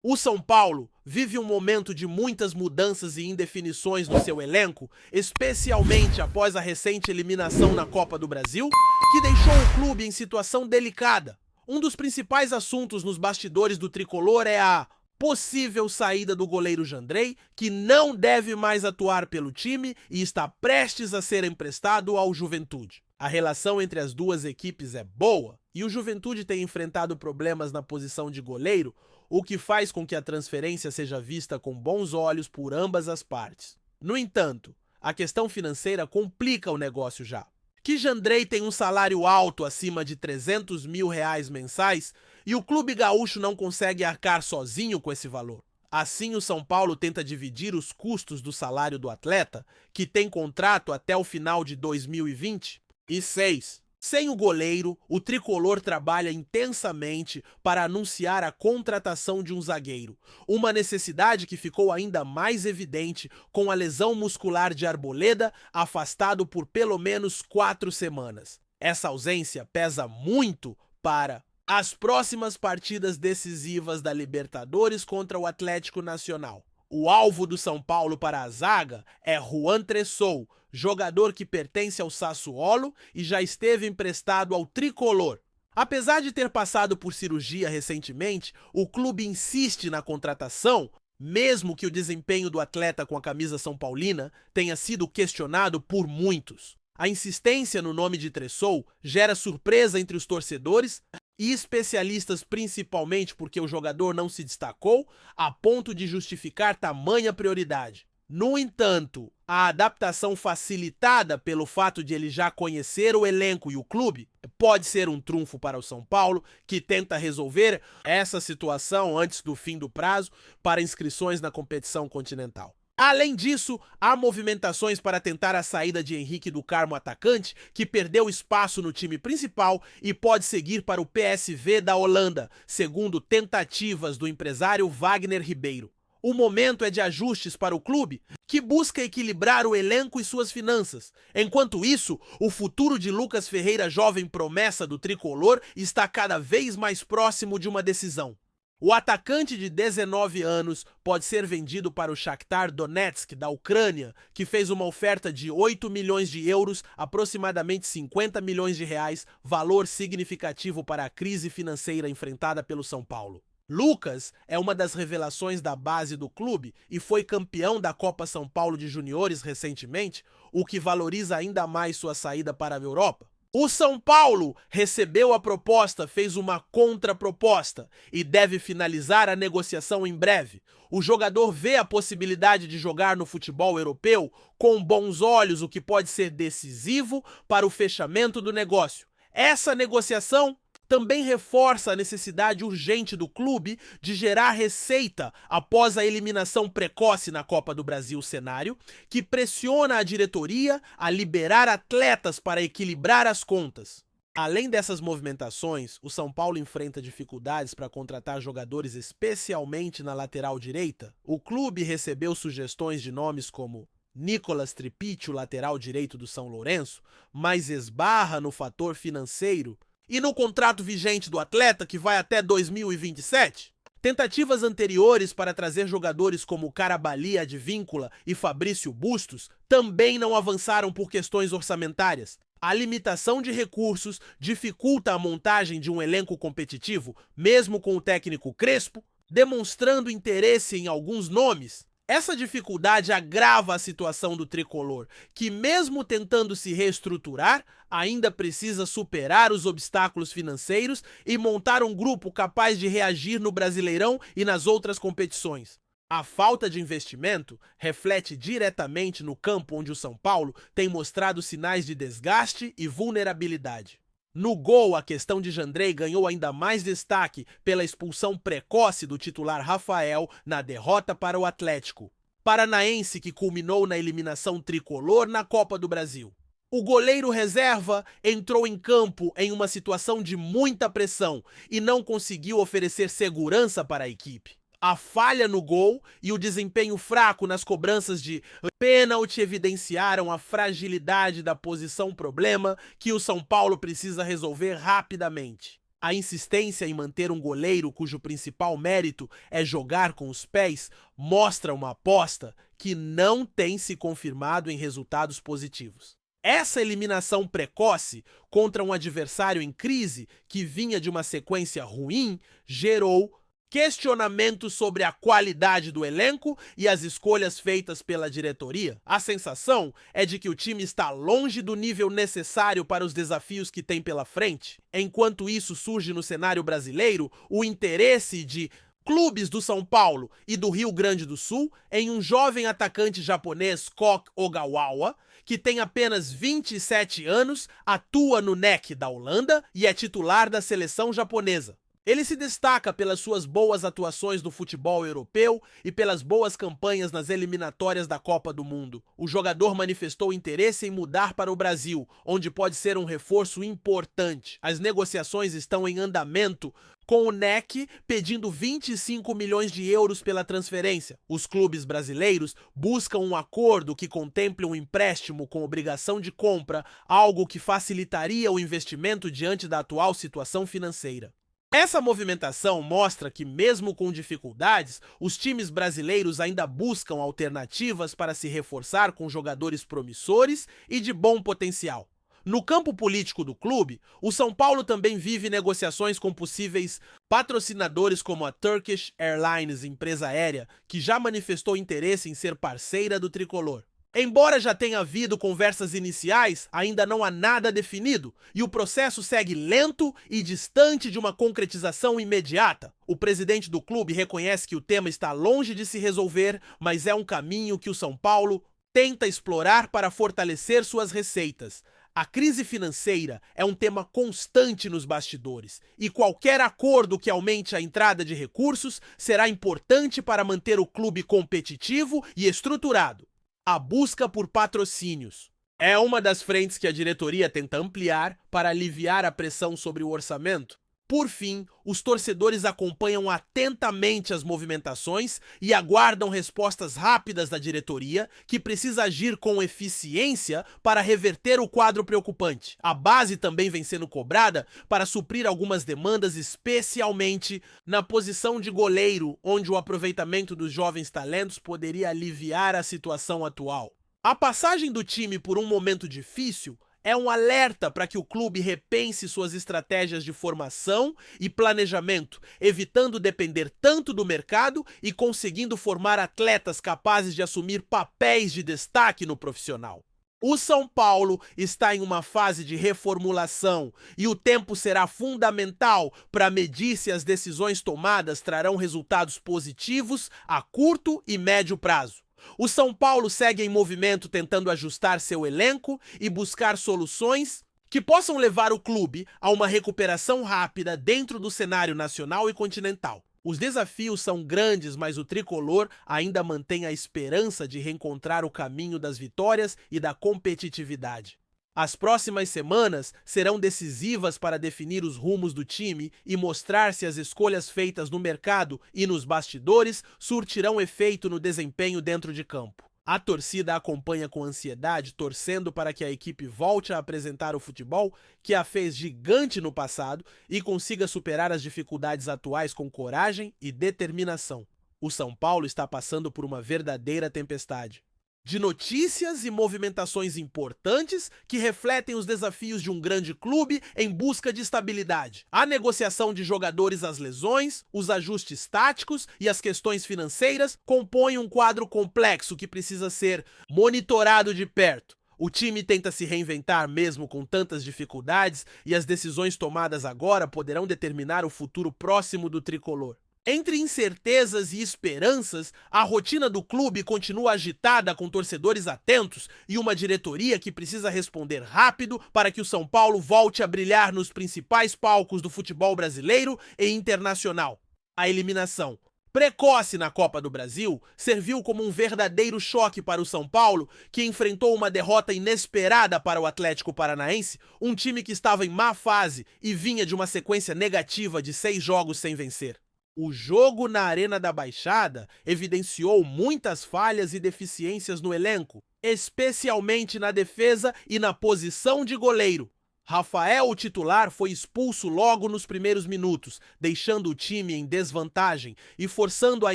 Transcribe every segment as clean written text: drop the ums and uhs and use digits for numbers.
O São Paulo vive um momento de muitas mudanças e indefinições no seu elenco, especialmente após a recente eliminação na Copa do Brasil, que deixou o clube em situação delicada. Um dos principais assuntos nos bastidores do tricolor é a possível saída do goleiro Jandrei, que não deve mais atuar pelo time e está prestes a ser emprestado ao Juventude. A relação entre as duas equipes é boa e o Juventude tem enfrentado problemas na posição de goleiro, o que faz com que a transferência seja vista com bons olhos por ambas as partes. No entanto, a questão financeira complica o negócio já. Que Jandrei tem um salário alto acima de R$ 300 mil mensais e o clube gaúcho não consegue arcar sozinho com esse valor. Assim, o São Paulo tenta dividir os custos do salário do atleta, que tem contrato até o final de 2026. Sem o goleiro, o tricolor trabalha intensamente para anunciar a contratação de um zagueiro, uma necessidade que ficou ainda mais evidente com a lesão muscular de Arboleda, afastado por pelo menos 4 semanas. Essa ausência pesa muito para as próximas partidas decisivas da Libertadores contra o Atlético Nacional. O alvo do São Paulo para a zaga é Juan Tressou, jogador que pertence ao Sassuolo e já esteve emprestado ao tricolor. Apesar de ter passado por cirurgia recentemente, o clube insiste na contratação, mesmo que o desempenho do atleta com a camisa são paulina tenha sido questionado por muitos. A insistência no nome de Tressou gera surpresa entre os torcedores e especialistas, principalmente porque o jogador não se destacou a ponto de justificar tamanha prioridade. No entanto, a adaptação facilitada pelo fato de ele já conhecer o elenco e o clube pode ser um trunfo para o São Paulo, que tenta resolver essa situação antes do fim do prazo para inscrições na competição continental. Além disso, há movimentações para tentar a saída de Henrique do Carmo, atacante, que perdeu espaço no time principal e pode seguir para o PSV da Holanda, segundo tentativas do empresário Wagner Ribeiro. O momento é de ajustes para o clube, que busca equilibrar o elenco e suas finanças. Enquanto isso, o futuro de Lucas Ferreira, jovem promessa do tricolor, está cada vez mais próximo de uma decisão. O atacante de 19 anos pode ser vendido para o Shakhtar Donetsk, da Ucrânia, que fez uma oferta de 8 milhões de euros, aproximadamente 50 milhões de reais, valor significativo para a crise financeira enfrentada pelo São Paulo. Lucas é uma das revelações da base do clube e foi campeão da Copa São Paulo de Juniores recentemente, o que valoriza ainda mais sua saída para a Europa. O São Paulo recebeu a proposta, fez uma contraproposta e deve finalizar a negociação em breve. O jogador vê a possibilidade de jogar no futebol europeu com bons olhos, o que pode ser decisivo para o fechamento do negócio. Essa negociação também reforça a necessidade urgente do clube de gerar receita após a eliminação precoce na Copa do Brasil, cenário que pressiona a diretoria a liberar atletas para equilibrar as contas. Além dessas movimentações, o São Paulo enfrenta dificuldades para contratar jogadores, especialmente na lateral direita. O clube recebeu sugestões de nomes como Nicolas Trippitt, o lateral direito do São Lourenço, mas esbarra no fator financeiro e no contrato vigente do atleta, que vai até 2027. Tentativas anteriores para trazer jogadores como Carabali Advíncula e Fabrício Bustos também não avançaram por questões orçamentárias. A limitação de recursos dificulta a montagem de um elenco competitivo, mesmo com o técnico Crespo demonstrando interesse em alguns nomes. Essa dificuldade agrava a situação do tricolor, que mesmo tentando se reestruturar, ainda precisa superar os obstáculos financeiros e montar um grupo capaz de reagir no Brasileirão e nas outras competições. A falta de investimento reflete diretamente no campo, onde o São Paulo tem mostrado sinais de desgaste e vulnerabilidade. No gol, a questão de Jandrei ganhou ainda mais destaque pela expulsão precoce do titular Rafael na derrota para o Atlético Paranaense, que culminou na eliminação tricolor na Copa do Brasil. O goleiro reserva entrou em campo em uma situação de muita pressão e não conseguiu oferecer segurança para a equipe. A falha no gol e o desempenho fraco nas cobranças de pênalti evidenciaram a fragilidade da posição problema que o São Paulo precisa resolver rapidamente. A insistência em manter um goleiro cujo principal mérito é jogar com os pés mostra uma aposta que não tem se confirmado em resultados positivos. Essa eliminação precoce contra um adversário em crise que vinha de uma sequência ruim gerou questionamentos sobre a qualidade do elenco e as escolhas feitas pela diretoria. A sensação é de que o time está longe do nível necessário para os desafios que tem pela frente. Enquanto isso surge no cenário brasileiro, o interesse de clubes do São Paulo e do Rio Grande do Sul em um jovem atacante japonês, Koki Ogawa, que tem apenas 27 anos, atua no NEC da Holanda e é titular da seleção japonesa. Ele se destaca pelas suas boas atuações no futebol europeu e pelas boas campanhas nas eliminatórias da Copa do Mundo. O jogador manifestou interesse em mudar para o Brasil, onde pode ser um reforço importante. As negociações estão em andamento, com o NEC pedindo 25 milhões de euros pela transferência. Os clubes brasileiros buscam um acordo que contemple um empréstimo com obrigação de compra, algo que facilitaria o investimento diante da atual situação financeira. Essa movimentação mostra que, mesmo com dificuldades, os times brasileiros ainda buscam alternativas para se reforçar com jogadores promissores e de bom potencial. No campo político do clube, o São Paulo também vive negociações com possíveis patrocinadores como a Turkish Airlines, empresa aérea, que já manifestou interesse em ser parceira do tricolor. Embora já tenha havido conversas iniciais, ainda não há nada definido e o processo segue lento e distante de uma concretização imediata. O presidente do clube reconhece que o tema está longe de se resolver, mas é um caminho que o São Paulo tenta explorar para fortalecer suas receitas. A crise financeira é um tema constante nos bastidores e qualquer acordo que aumente a entrada de recursos será importante para manter o clube competitivo e estruturado. A busca por patrocínios é uma das frentes que a diretoria tenta ampliar para aliviar a pressão sobre o orçamento. Por fim, os torcedores acompanham atentamente as movimentações e aguardam respostas rápidas da diretoria, que precisa agir com eficiência para reverter o quadro preocupante. A base também vem sendo cobrada para suprir algumas demandas, especialmente na posição de goleiro, onde o aproveitamento dos jovens talentos poderia aliviar a situação atual. A passagem do time por um momento difícil é um alerta para que o clube repense suas estratégias de formação e planejamento, evitando depender tanto do mercado e conseguindo formar atletas capazes de assumir papéis de destaque no profissional. O São Paulo está em uma fase de reformulação e o tempo será fundamental para medir se as decisões tomadas trarão resultados positivos a curto e médio prazo. O São Paulo segue em movimento tentando ajustar seu elenco e buscar soluções que possam levar o clube a uma recuperação rápida dentro do cenário nacional e continental. Os desafios são grandes, mas o tricolor ainda mantém a esperança de reencontrar o caminho das vitórias e da competitividade. As próximas semanas serão decisivas para definir os rumos do time e mostrar se as escolhas feitas no mercado e nos bastidores surtirão efeito no desempenho dentro de campo. A torcida acompanha com ansiedade, torcendo para que a equipe volte a apresentar o futebol que a fez gigante no passado e consiga superar as dificuldades atuais com coragem e determinação. O São Paulo está passando por uma verdadeira tempestade de notícias e movimentações importantes que refletem os desafios de um grande clube em busca de estabilidade. A negociação de jogadores, as lesões, os ajustes táticos e as questões financeiras compõem um quadro complexo que precisa ser monitorado de perto. O time tenta se reinventar mesmo com tantas dificuldades e as decisões tomadas agora poderão determinar o futuro próximo do tricolor. Entre incertezas e esperanças, a rotina do clube continua agitada com torcedores atentos e uma diretoria que precisa responder rápido para que o São Paulo volte a brilhar nos principais palcos do futebol brasileiro e internacional. A eliminação precoce na Copa do Brasil serviu como um verdadeiro choque para o São Paulo, que enfrentou uma derrota inesperada para o Atlético Paranaense, um time que estava em má fase e vinha de uma sequência negativa de 6 jogos sem vencer. O jogo na Arena da Baixada evidenciou muitas falhas e deficiências no elenco, especialmente na defesa e na posição de goleiro. Rafael, o titular, foi expulso logo nos primeiros minutos, deixando o time em desvantagem e forçando a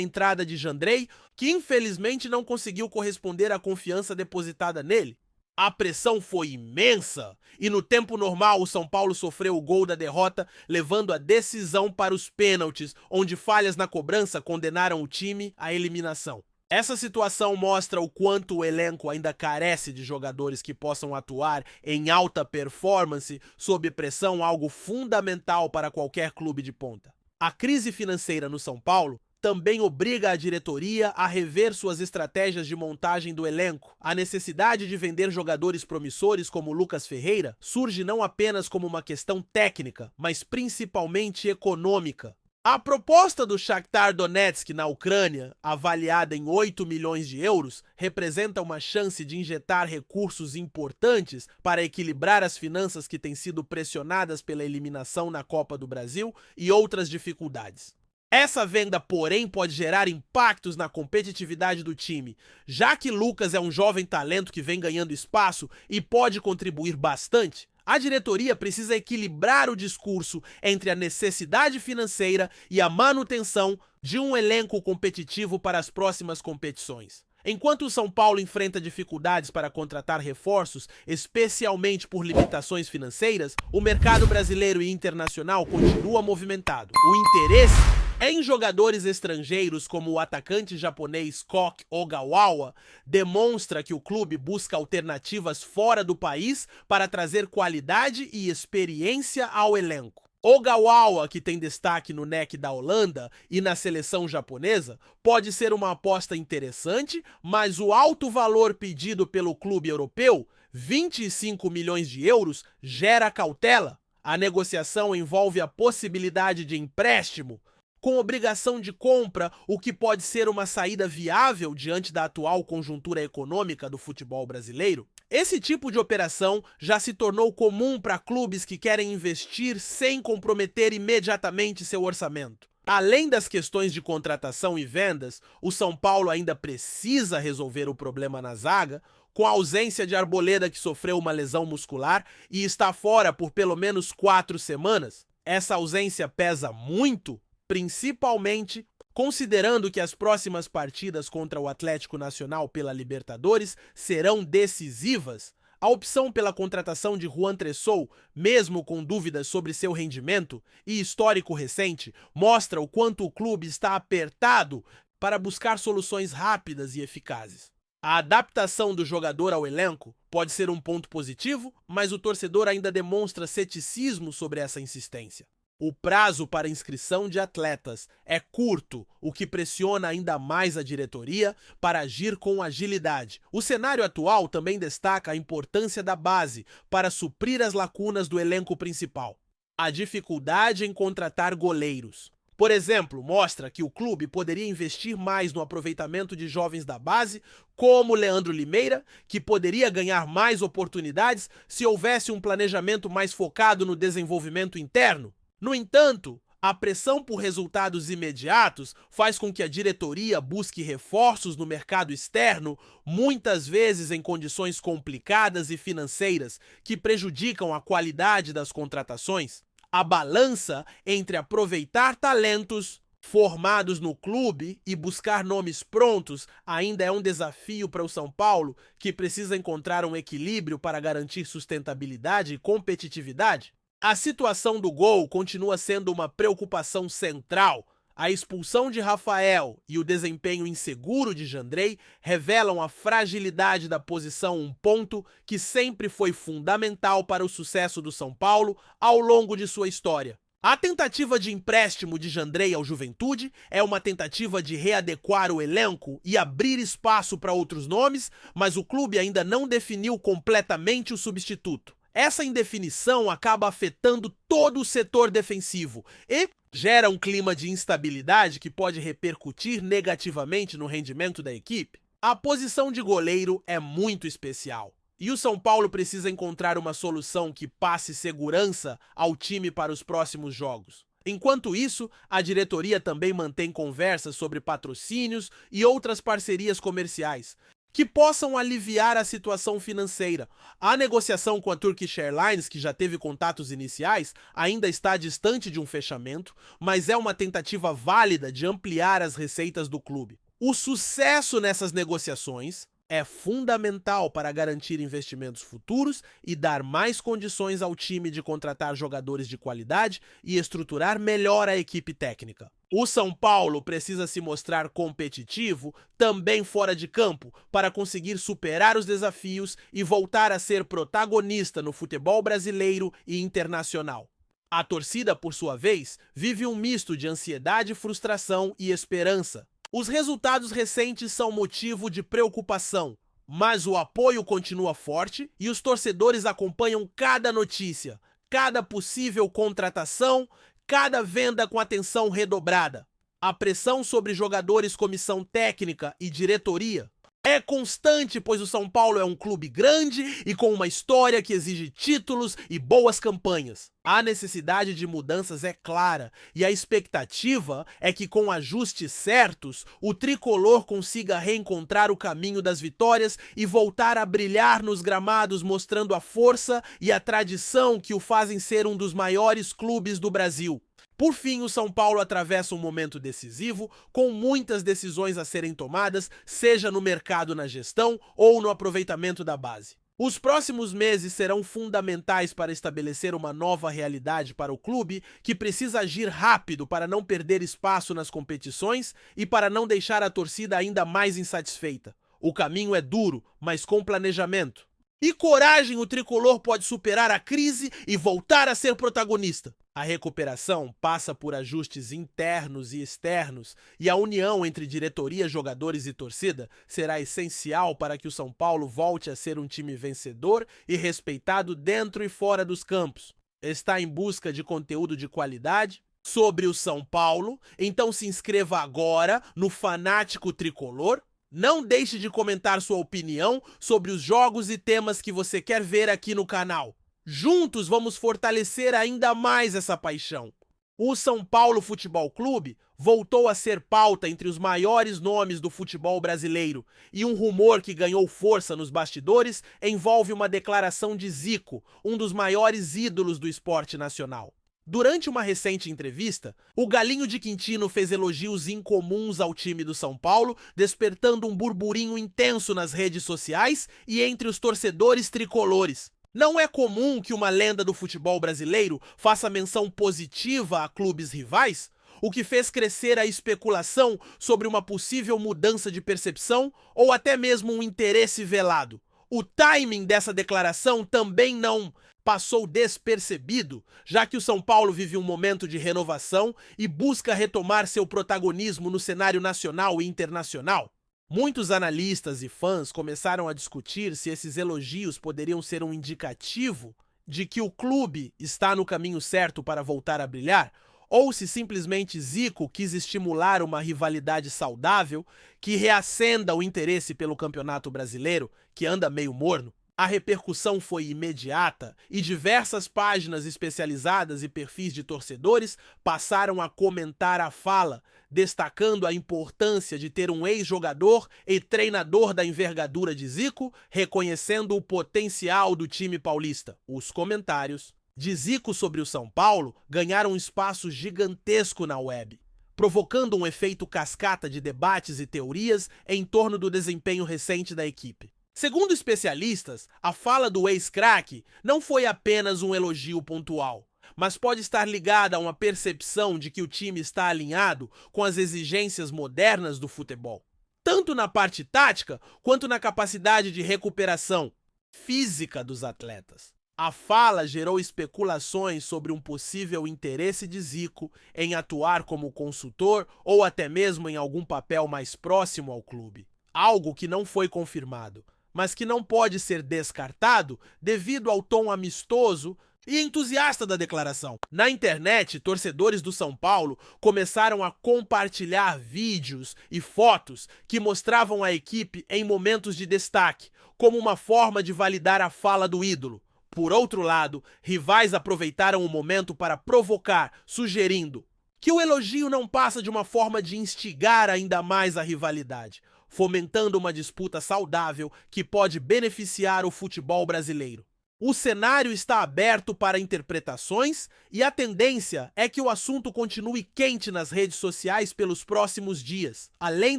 entrada de Jandrei, que infelizmente não conseguiu corresponder à confiança depositada nele. A pressão foi imensa e no tempo normal o São Paulo sofreu o gol da derrota, levando a decisão para os pênaltis, onde falhas na cobrança condenaram o time à eliminação. Essa situação mostra o quanto o elenco ainda carece de jogadores que possam atuar em alta performance sob pressão, algo fundamental para qualquer clube de ponta. A crise financeira no São Paulo também obriga a diretoria a rever suas estratégias de montagem do elenco. A necessidade de vender jogadores promissores como Lucas Ferreira surge não apenas como uma questão técnica, mas principalmente econômica. A proposta do Shakhtar Donetsk na Ucrânia, avaliada em 8 milhões de euros, representa uma chance de injetar recursos importantes para equilibrar as finanças que têm sido pressionadas pela eliminação na Copa do Brasil e outras dificuldades. Essa venda, porém, pode gerar impactos na competitividade do time, já que Lucas é um jovem talento que vem ganhando espaço e pode contribuir bastante. A diretoria precisa equilibrar o discurso entre a necessidade financeira e a manutenção de um elenco competitivo para as próximas competições. Enquanto o São Paulo enfrenta dificuldades para contratar reforços, especialmente por limitações financeiras, o mercado brasileiro e internacional continua movimentado. O interesse em jogadores estrangeiros como o atacante japonês Koki Ogawa demonstra que o clube busca alternativas fora do país para trazer qualidade e experiência ao elenco. Ogawa, que tem destaque no NEC da Holanda e na seleção japonesa, pode ser uma aposta interessante, mas o alto valor pedido pelo clube europeu, 25 milhões de euros, gera cautela. A negociação envolve a possibilidade de empréstimo, com obrigação de compra, o que pode ser uma saída viável diante da atual conjuntura econômica do futebol brasileiro. Esse tipo de operação já se tornou comum para clubes que querem investir sem comprometer imediatamente seu orçamento. Além das questões de contratação e vendas, o São Paulo ainda precisa resolver o problema na zaga, com a ausência de Arboleda, que sofreu uma lesão muscular e está fora por pelo menos 4 semanas. Essa ausência pesa muito, principalmente considerando que as próximas partidas contra o Atlético Nacional pela Libertadores serão decisivas. A opção pela contratação de Juan Tressou, mesmo com dúvidas sobre seu rendimento e histórico recente, mostra o quanto o clube está apertado para buscar soluções rápidas e eficazes. A adaptação do jogador ao elenco pode ser um ponto positivo, mas o torcedor ainda demonstra ceticismo sobre essa insistência. O prazo para inscrição de atletas é curto, o que pressiona ainda mais a diretoria para agir com agilidade. O cenário atual também destaca a importância da base para suprir as lacunas do elenco principal. A dificuldade em contratar goleiros, por exemplo, mostra que o clube poderia investir mais no aproveitamento de jovens da base, como Leandro Limeira, que poderia ganhar mais oportunidades se houvesse um planejamento mais focado no desenvolvimento interno. No entanto, a pressão por resultados imediatos faz com que a diretoria busque reforços no mercado externo, muitas vezes em condições complicadas e financeiras, que prejudicam a qualidade das contratações. A balança entre aproveitar talentos formados no clube e buscar nomes prontos ainda é um desafio para o São Paulo, que precisa encontrar um equilíbrio para garantir sustentabilidade e competitividade. A situação do gol continua sendo uma preocupação central. A expulsão de Rafael e o desempenho inseguro de Jandrei revelam a fragilidade da posição, um ponto que sempre foi fundamental para o sucesso do São Paulo ao longo de sua história. A tentativa de empréstimo de Jandrei ao Juventude é uma tentativa de readequar o elenco e abrir espaço para outros nomes, mas o clube ainda não definiu completamente o substituto. Essa indefinição acaba afetando todo o setor defensivo e gera um clima de instabilidade que pode repercutir negativamente no rendimento da equipe. A posição de goleiro é muito especial e o São Paulo precisa encontrar uma solução que passe segurança ao time para os próximos jogos. Enquanto isso, a diretoria também mantém conversas sobre patrocínios e outras parcerias comerciais. que possam aliviar a situação financeira. A negociação com a Turkish Airlines, que já teve contatos iniciais, ainda está distante de um fechamento, mas é uma tentativa válida de ampliar as receitas do clube. O sucesso nessas negociações é fundamental para garantir investimentos futuros e dar mais condições ao time de contratar jogadores de qualidade e estruturar melhor a equipe técnica. O São Paulo precisa se mostrar competitivo também fora de campo para conseguir superar os desafios e voltar a ser protagonista no futebol brasileiro e internacional. A torcida, por sua vez, vive um misto de ansiedade, frustração e esperança. Os resultados recentes são motivo de preocupação, mas o apoio continua forte e os torcedores acompanham cada notícia, cada possível contratação, cada venda com atenção redobrada. A pressão sobre jogadores, comissão técnica e diretoria é constante, pois o São Paulo é um clube grande e com uma história que exige títulos e boas campanhas. A necessidade de mudanças é clara e a expectativa é que, com ajustes certos, o tricolor consiga reencontrar o caminho das vitórias e voltar a brilhar nos gramados, mostrando a força e a tradição que o fazem ser um dos maiores clubes do Brasil. Por fim, o São Paulo atravessa um momento decisivo, com muitas decisões a serem tomadas, seja no mercado, na gestão ou no aproveitamento da base. Os próximos meses serão fundamentais para estabelecer uma nova realidade para o clube, que precisa agir rápido para não perder espaço nas competições e para não deixar a torcida ainda mais insatisfeita. O caminho é duro, mas com planejamento e coragem, o tricolor pode superar a crise e voltar a ser protagonista. A recuperação passa por ajustes internos e externos, e a união entre diretoria, jogadores e torcida será essencial para que o São Paulo volte a ser um time vencedor e respeitado dentro e fora dos campos. Está em busca de conteúdo de qualidade sobre o São Paulo? Então se inscreva agora no Fanático Tricolor. Não deixe de comentar sua opinião sobre os jogos e temas que você quer ver aqui no canal. Juntos vamos fortalecer ainda mais essa paixão. O São Paulo Futebol Clube voltou a ser pauta entre os maiores nomes do futebol brasileiro, e um rumor que ganhou força nos bastidores envolve uma declaração de Zico, um dos maiores ídolos do esporte nacional. Durante uma recente entrevista, o Galinho de Quintino fez elogios incomuns ao time do São Paulo, despertando um burburinho intenso nas redes sociais e entre os torcedores tricolores. Não é comum que uma lenda do futebol brasileiro faça menção positiva a clubes rivais, o que fez crescer a especulação sobre uma possível mudança de percepção ou até mesmo um interesse velado. O timing dessa declaração também não passou despercebido, já que o São Paulo vive um momento de renovação e busca retomar seu protagonismo no cenário nacional e internacional. Muitos analistas e fãs começaram a discutir se esses elogios poderiam ser um indicativo de que o clube está no caminho certo para voltar a brilhar, ou se simplesmente Zico quis estimular uma rivalidade saudável que reacenda o interesse pelo Campeonato Brasileiro, que anda meio morno. A repercussão foi imediata e diversas páginas especializadas e perfis de torcedores passaram a comentar a fala, destacando a importância de ter um ex-jogador e treinador da envergadura de Zico, reconhecendo o potencial do time paulista. Os comentários de Zico sobre o São Paulo ganharam um espaço gigantesco na web, provocando um efeito cascata de debates e teorias em torno do desempenho recente da equipe. Segundo especialistas, a fala do ex-craque não foi apenas um elogio pontual, mas pode estar ligada a uma percepção de que o time está alinhado com as exigências modernas do futebol, tanto na parte tática quanto na capacidade de recuperação física dos atletas. A fala gerou especulações sobre um possível interesse de Zico em atuar como consultor ou até mesmo em algum papel mais próximo ao clube, algo que não foi confirmado, mas que não pode ser descartado devido ao tom amistoso e entusiasta da declaração. Na internet, torcedores do São Paulo começaram a compartilhar vídeos e fotos que mostravam a equipe em momentos de destaque, como uma forma de validar a fala do ídolo. Por outro lado, rivais aproveitaram o momento para provocar, sugerindo: que o elogio não passa de uma forma de instigar ainda mais a rivalidade, fomentando uma disputa saudável que pode beneficiar o futebol brasileiro. O cenário está aberto para interpretações e a tendência é que o assunto continue quente nas redes sociais pelos próximos dias. Além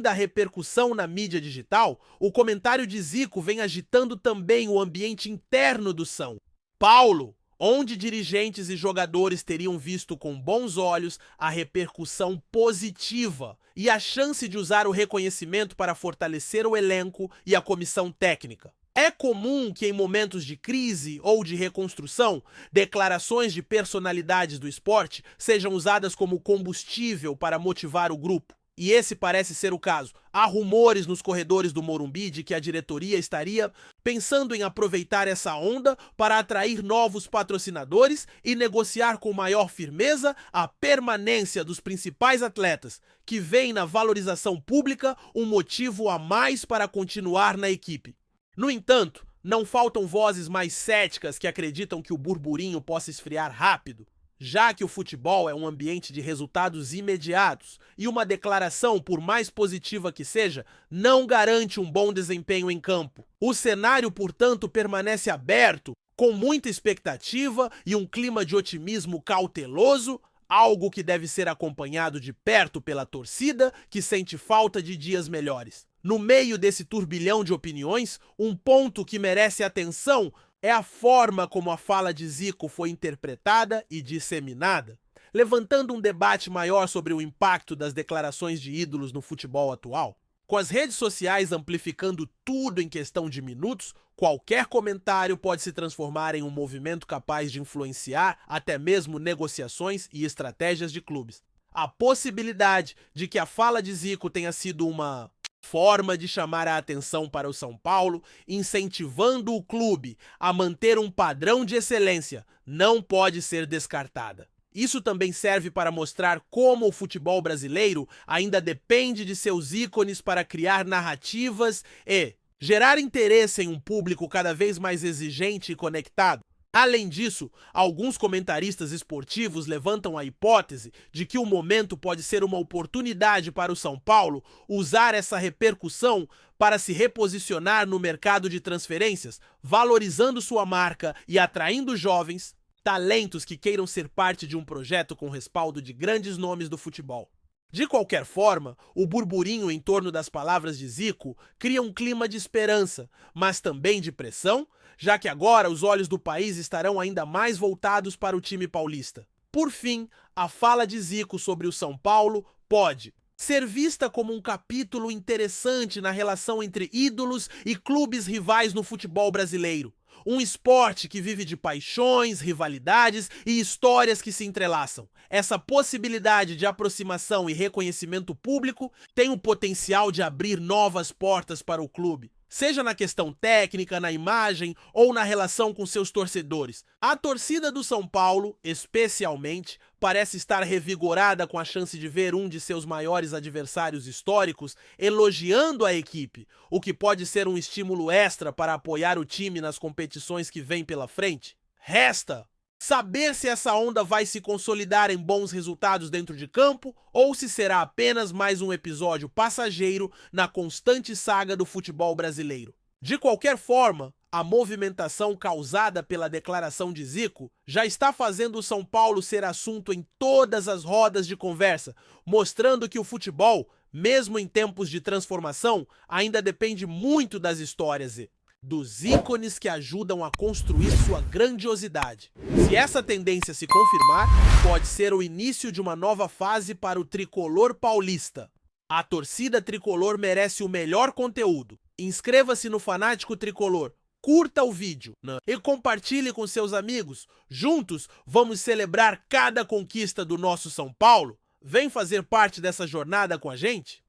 da repercussão na mídia digital, o comentário de Zico vem agitando também o ambiente interno do São Paulo, onde dirigentes e jogadores teriam visto com bons olhos a repercussão positiva e a chance de usar o reconhecimento para fortalecer o elenco e a comissão técnica. É comum que em momentos de crise ou de reconstrução, declarações de personalidades do esporte sejam usadas como combustível para motivar o grupo. E esse parece ser o caso. Há rumores nos corredores do Morumbi de que a diretoria estaria pensando em aproveitar essa onda para atrair novos patrocinadores e negociar com maior firmeza a permanência dos principais atletas, que veem na valorização pública um motivo a mais para continuar na equipe. No entanto, não faltam vozes mais céticas que acreditam que o burburinho possa esfriar rápido, já que o futebol é um ambiente de resultados imediatos e uma declaração, por mais positiva que seja, não garante um bom desempenho em campo. O cenário, portanto, permanece aberto, com muita expectativa e um clima de otimismo cauteloso, algo que deve ser acompanhado de perto pela torcida, que sente falta de dias melhores. No meio desse turbilhão de opiniões, um ponto que merece atenção é a forma como a fala de Zico foi interpretada e disseminada, levantando um debate maior sobre o impacto das declarações de ídolos no futebol atual. Com as redes sociais amplificando tudo em questão de minutos, qualquer comentário pode se transformar em um movimento capaz de influenciar até mesmo negociações e estratégias de clubes. A possibilidade de que a fala de Zico tenha sido uma forma de chamar a atenção para o São Paulo, incentivando o clube a manter um padrão de excelência, não pode ser descartada. Isso também serve para mostrar como o futebol brasileiro ainda depende de seus ícones para criar narrativas e gerar interesse em um público cada vez mais exigente e conectado. Além disso, alguns comentaristas esportivos levantam a hipótese de que o momento pode ser uma oportunidade para o São Paulo usar essa repercussão para se reposicionar no mercado de transferências, valorizando sua marca e atraindo jovens, talentos que queiram ser parte de um projeto com respaldo de grandes nomes do futebol. De qualquer forma, o burburinho em torno das palavras de Zico cria um clima de esperança, mas também de pressão, já que agora os olhos do país estarão ainda mais voltados para o time paulista. Por fim, a fala de Zico sobre o São Paulo pode ser vista como um capítulo interessante na relação entre ídolos e clubes rivais no futebol brasileiro. Um esporte que vive de paixões, rivalidades e histórias que se entrelaçam. Essa possibilidade de aproximação e reconhecimento público tem o potencial de abrir novas portas para o clube, seja na questão técnica, na imagem ou na relação com seus torcedores. A torcida do São Paulo, especialmente, parece estar revigorada com a chance de ver um de seus maiores adversários históricos elogiando a equipe, o que pode ser um estímulo extra para apoiar o time nas competições que vêm pela frente. Resta saber se essa onda vai se consolidar em bons resultados dentro de campo ou se será apenas mais um episódio passageiro na constante saga do futebol brasileiro. De qualquer forma, a movimentação causada pela declaração de Zico já está fazendo o São Paulo ser assunto em todas as rodas de conversa, mostrando que o futebol, mesmo em tempos de transformação, ainda depende muito das histórias e dos ícones que ajudam a construir sua grandiosidade. Se essa tendência se confirmar, pode ser o início de uma nova fase para o tricolor paulista. A torcida tricolor merece o melhor conteúdo. Inscreva-se no Fanático Tricolor, curta o vídeo e compartilhe com seus amigos. Juntos, vamos celebrar cada conquista do nosso São Paulo. Vem fazer parte dessa jornada com a gente?